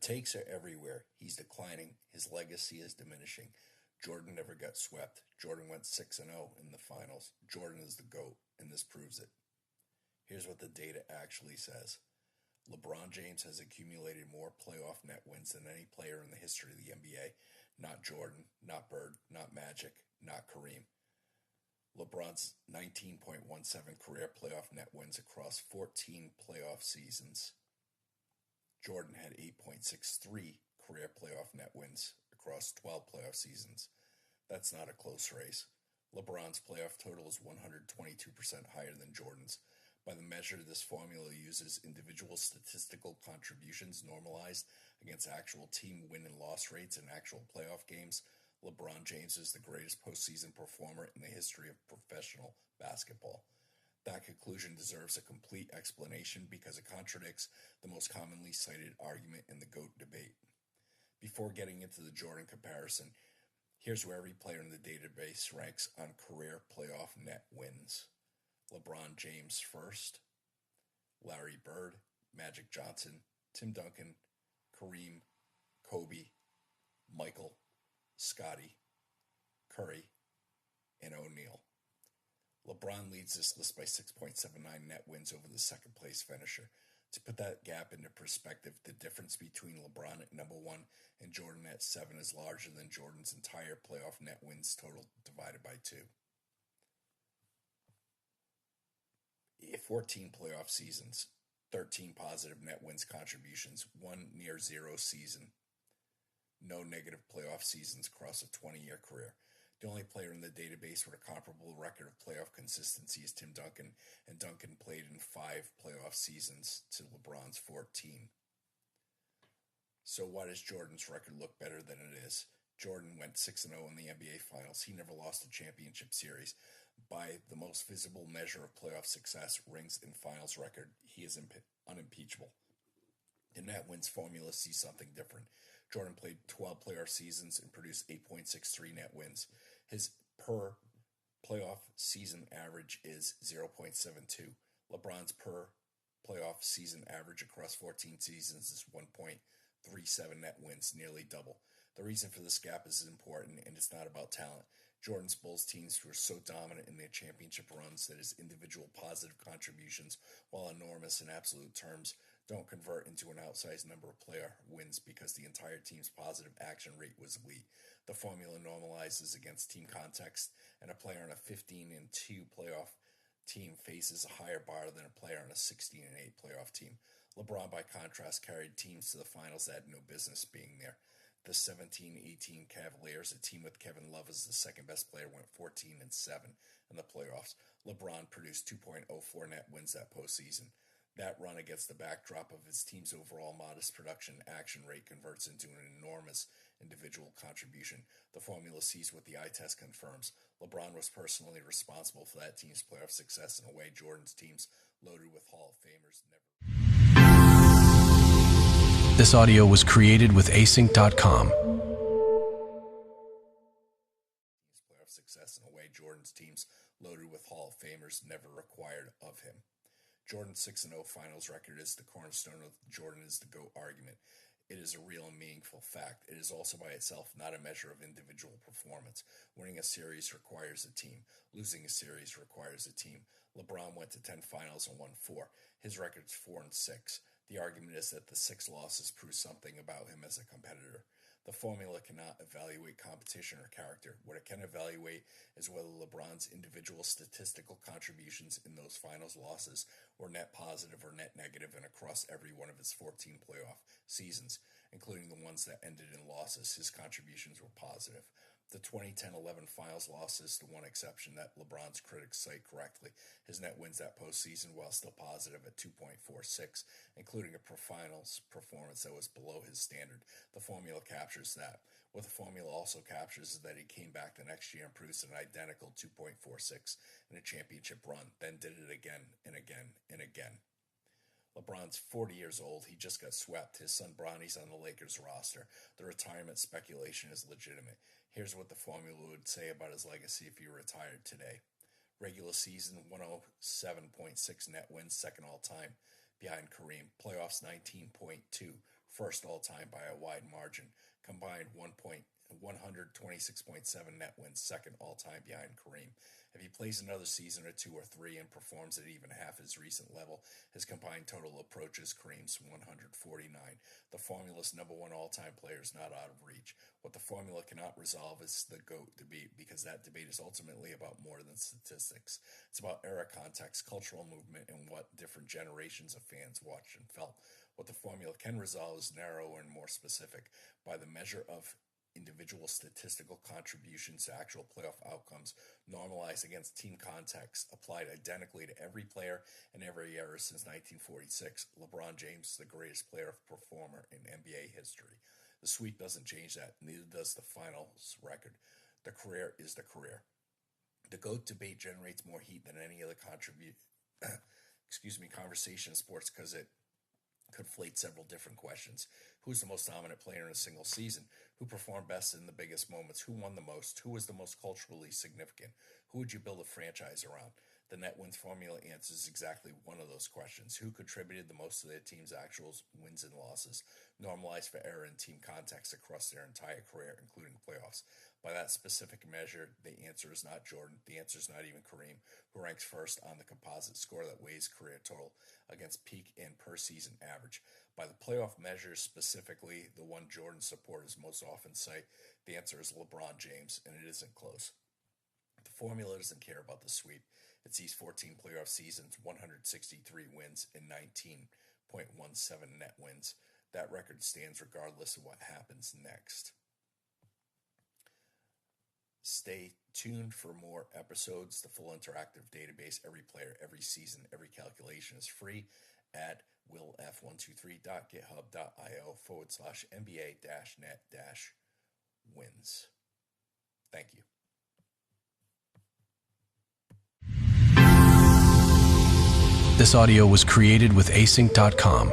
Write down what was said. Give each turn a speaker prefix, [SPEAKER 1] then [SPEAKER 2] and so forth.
[SPEAKER 1] takes are everywhere. He's declining. His legacy is diminishing. Jordan never got swept. Jordan went 6-0 in the finals. Jordan is the GOAT, and this proves it. Here's what the data actually says. LeBron James has accumulated more playoff net wins than any player in the history of the NBA. Not Jordan, not Bird, not Magic, not Kareem. LeBron's 19.17 career playoff net wins across 14 playoff seasons. Jordan had 8.63 career playoff net wins across 12 playoff seasons. That's not a close race. LeBron's playoff total is 122% higher than Jordan's. By the measure, this formula uses individual statistical contributions normalized against actual team win and loss rates in actual playoff games. LeBron James is the greatest postseason performer in the history of professional basketball. That conclusion deserves a complete explanation because it contradicts the most commonly cited argument in the GOAT debate. Before getting into the Jordan comparison, here's where every player in the database ranks on career playoff net wins. LeBron James first, Larry Bird, Magic Johnson, Tim Duncan, Kareem, Kobe, Michael, Scottie, Curry, and O'Neal. LeBron leads this list by 6.79 net wins over the second place finisher. To put that gap into perspective, the difference between LeBron at number 1 and Jordan at 7 is larger than Jordan's entire playoff net wins total divided by 2. 14 playoff seasons, 13 positive net wins contributions, 1 near zero season, no negative playoff seasons across a 20-year career. The only player in the database with a comparable record of playoff consistency is Tim Duncan, and Duncan played in 5 playoff seasons to LeBron's 14. So why does Jordan's record look better than it is? Jordan went 6-0 in the NBA Finals. He never lost a championship series. By the most visible measure of playoff success, rings and finals record, he is unimpeachable. The net wins formula sees something different. Jordan played 12 playoff seasons and produced 8.63 net wins. His per playoff season average is 0.72. LeBron's per playoff season average across 14 seasons is 1.37 net wins, nearly double. The reason for this gap is important, and it's not about talent. Jordan's Bulls teams were so dominant in their championship runs that his individual positive contributions, while enormous in absolute terms, don't convert into an outsized number of player wins because the entire team's positive action rate was elite. The formula normalizes against team context, and a player on a 15-2 playoff team faces a higher bar than a player on a 16-8 playoff team. LeBron, by contrast, carried teams to the finals that had no business being there. The 17-18 Cavaliers, a team with Kevin Love as the second-best player, went 14-7 in the playoffs. LeBron produced 2.04 net wins that postseason. That run against the backdrop of his team's overall modest production action rate converts into an enormous individual contribution. The formula sees what the eye test confirms. LeBron was personally responsible for that team's playoff success in a way Jordan's teams, loaded with Hall of Famers, never.
[SPEAKER 2] This audio was created with async.com.
[SPEAKER 1] Playoff success in a way Jordan's teams, loaded with Hall of Famers, never required of him. Jordan's 6-0 finals record is the cornerstone of Jordan is the GOAT argument. It is a real and meaningful fact. It is also by itself not a measure of individual performance. Winning a series requires a team. Losing a series requires a team. LeBron went to 10 finals and won 4. His record's 4-6. The argument is that the 6 losses prove something about him as a competitor. The formula cannot evaluate competition or character. What it can evaluate is whether LeBron's individual statistical contributions in those finals losses were net positive or net negative, and across every one of his 14 playoff seasons, including the ones that ended in losses, his contributions were positive. The 2010-11 finals loss is the one exception that LeBron's critics cite correctly. His net wins that postseason, while still positive at 2.46, including a finals performance that was below his standard. The formula captures that. What the formula also captures is that he came back the next year and produced an identical 2.46 in a championship run, then did it again and again and again. LeBron's 40 years old. He just got swept. His son Bronny's on the Lakers roster. The retirement speculation is legitimate. Here's what the formula would say about his legacy if he retired today. Regular season, 107.6 net wins, second all-time behind Kareem. Playoffs, 19.2 first all-time by a wide margin, combined 126.7 net wins, second all-time behind Kareem. If he plays another season or two or three and performs at even half his recent level, his combined total approaches Kareem's 149. The formula's number one all-time player is not out of reach. What the formula cannot resolve is the GOAT debate, because that debate is ultimately about more than statistics. It's about era context, cultural movement, and what different generations of fans watched and felt. What the formula can resolve is narrower and more specific. By the measure of individual statistical contributions to actual playoff outcomes, normalized against team context, applied identically to every player and every era since 1946. LeBron James is the greatest player performer in NBA history. The sweep doesn't change that, neither does the finals record. The career is the career. The GOAT debate generates more heat than any other conversation in sports, because it conflate several different questions. Who's the most dominant player in a single season? Who performed best in the biggest moments? Who won the most? Who was the most culturally significant? Who would you build a franchise around? The net wins formula answers exactly one of those questions. Who contributed the most to their team's actual wins and losses, normalized for error in team context across their entire career, including playoffs? By that specific measure, the answer is not Jordan. The answer is not even Kareem, who ranks first on the composite score that weighs career total against peak and per season average. By the playoff measure specifically, the one Jordan supporters most often cite, the answer is LeBron James, and it isn't close. The formula doesn't care about the sweep. It sees 14 playoff seasons, 163 wins, and 19.17 net wins. That record stands regardless of what happens next. Stay tuned for more episodes. The full interactive database, every player, every season, every calculation is free at willf123.github.io/NBA-net-wins. Thank you.
[SPEAKER 2] This audio was created with async.com.